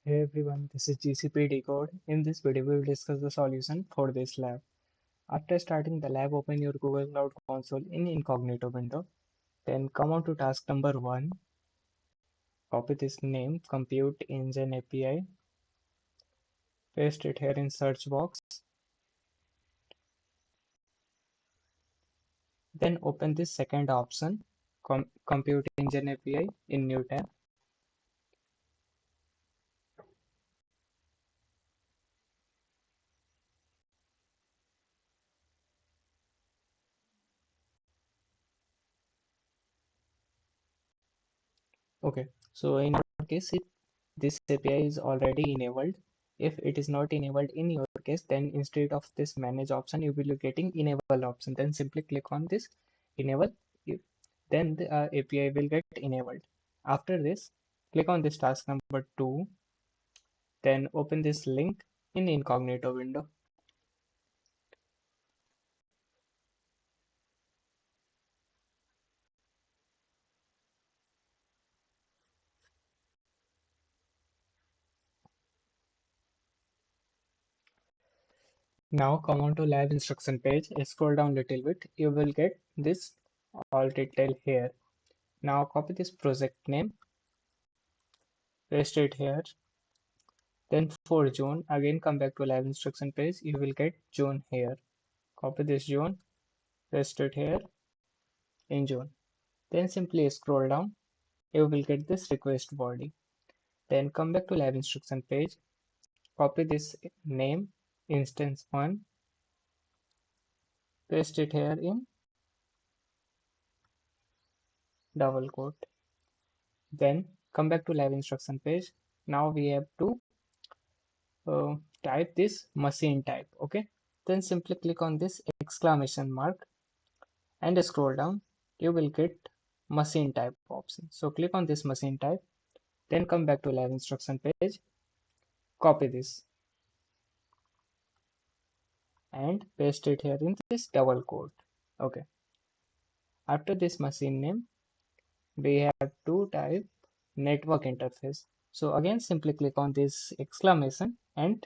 Hey everyone, this is GCP Decode. In this video, we will discuss the solution for this lab. After starting the lab, open your Google Cloud Console in incognito window. Then come on to task number 1. Copy this name, Compute Engine API. Paste it here in search box. Then open this second option, Compute Engine API in new tab. Okay, so in our case, this API is already enabled. If it is not enabled in your case, then instead of this manage option, you will be getting enable option. Then simply click on this enable. Then the API will get enabled. After this, click on this task number 2. Then open this link in incognito window. Now come on to lab instruction page. Scroll down little bit. You will get this all detail here. Now copy this project name, paste it here. Then for June, again come back to lab instruction page. You will get June here. Copy this June, paste it here in June. Then simply scroll down. You will get this request body. Then come back to lab instruction page. Copy this name, instance 1. Paste it here in double quote. Then come back to lab instruction page. Now we have to type this machine type. Okay. Then simply click on this exclamation mark and scroll down. You will get machine type option. So click on this machine type. Then come back to lab instruction page. Copy this and paste it here in this double quote. Okay. After this machine name, we have to type network interface. So again, simply click on this exclamation and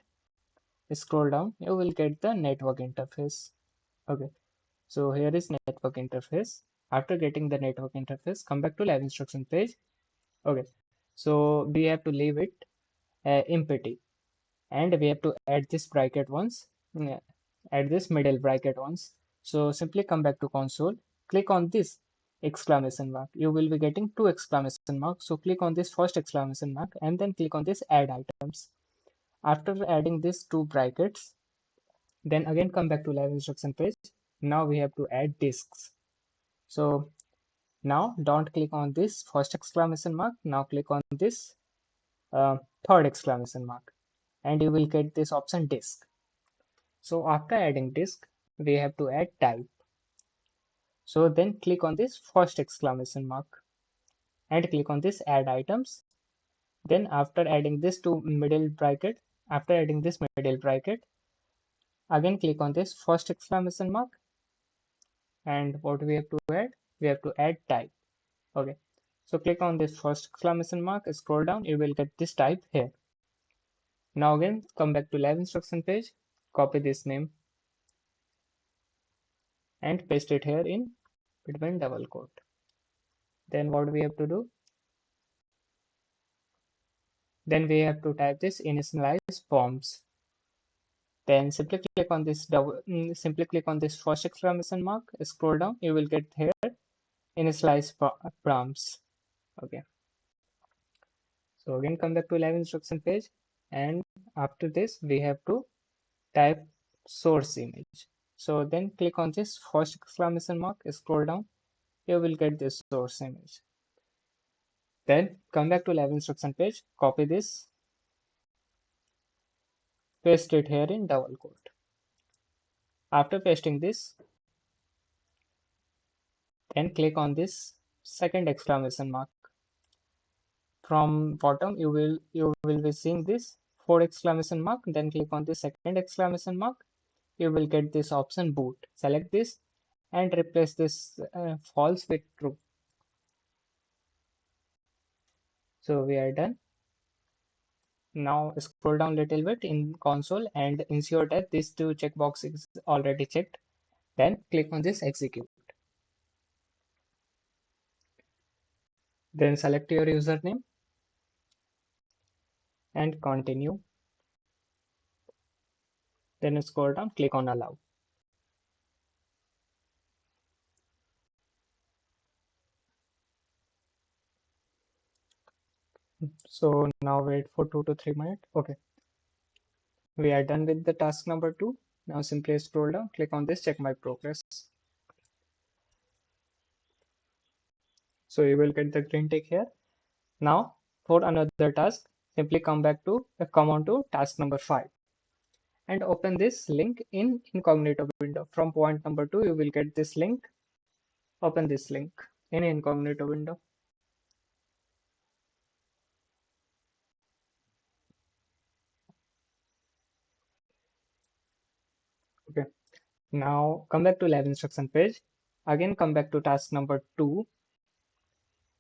scroll down. You will get the network interface. Okay. So here is network interface. After getting the network interface, come back to lab instruction page. Okay. So we have to leave it empty, and we have to add this bracket once. Add this middle bracket once. So simply come back to console, click on this exclamation mark. You will be getting two exclamation marks. So click on this first exclamation mark and then click on this add items. After adding these two brackets, then again come back to live instruction page. Now we have to add disks. So now don't click on this first exclamation mark. Now click on this third exclamation mark and you will get this option disk. So after adding disk, we have to add type. So then click on this first exclamation mark and click on this add items. Then after adding this to middle bracket, again click on this first exclamation mark. And what we have to add? We have to add type. Okay. So click on this first exclamation mark, scroll down, you will get this type here. Now again, come back to lab instruction page, copy this name and paste it here in between double quote. Then what we have to do? Then we have to type this initialize prompts. Then simply click on this first exclamation mark, scroll down, you will get here initialize prompts. Okay. So again come back to live instruction page, and after this we have to type source image. So then click on this first exclamation mark, scroll down, you will get this source image. Then come back to live instruction page, copy this, paste it here in double quote. After pasting this, then click on this second exclamation mark. From bottom you will be seeing this 4 exclamation mark. Then click on the second exclamation mark. You will get this option boot. Select this and replace this false with true. So we are done. Now scroll down a little bit in console and ensure that these two checkboxes is already checked. Then click on this execute. Then select your username and continue. Then scroll down, click on allow. So now wait for 2 to 3 minutes. Okay, we are done with the task number 2. Now simply scroll down, click on this check my progress. So you will get the green tick here. Now for another task, simply come on to task number 5 and open this link in incognito window. From point number 2, you will get this link. Open this link in incognito window. Okay. Now come back to lab instruction page. Again, come back to task number 2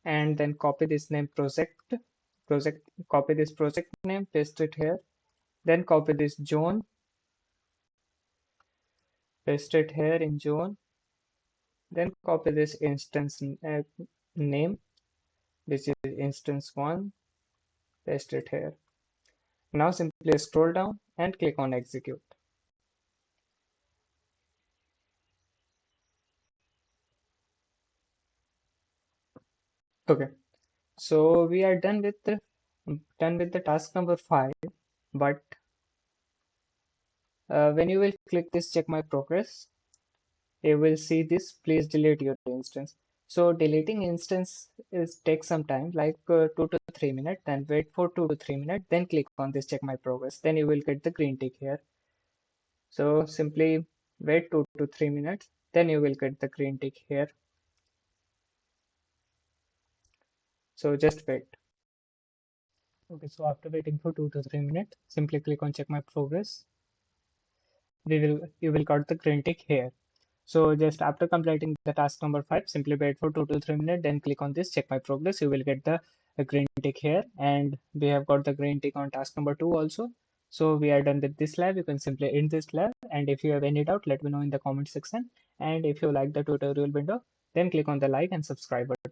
and then copy this name copy this project name, paste it here. Then copy this zone, paste it here in zone. Then copy this instance name. This is instance 1, paste it here. Now simply scroll down and click on execute. Okay, so we are done with the task number 5, but when you will click this check my progress, you will see this please delete your instance. So deleting instance is take some time, like 2 to 3 minutes. Then wait for 2 to 3 minutes. Then click on this check my progress. Then you will get the green tick here. So simply wait 2 to 3 minutes. Then you will get the green tick here. So just wait. Okay, so after waiting for 2 to 3 minutes, simply click on check my progress. You will got the green tick here. So just after completing the task number 5, simply wait for 2 to 3 minutes, then click on this check my progress. You will get the green tick here, and we have got the green tick on task number 2 also. So we are done with this lab. You can simply end this lab, and if you have any doubt, let me know in the comment section. And if you like the tutorial window, then click on the like and subscribe button.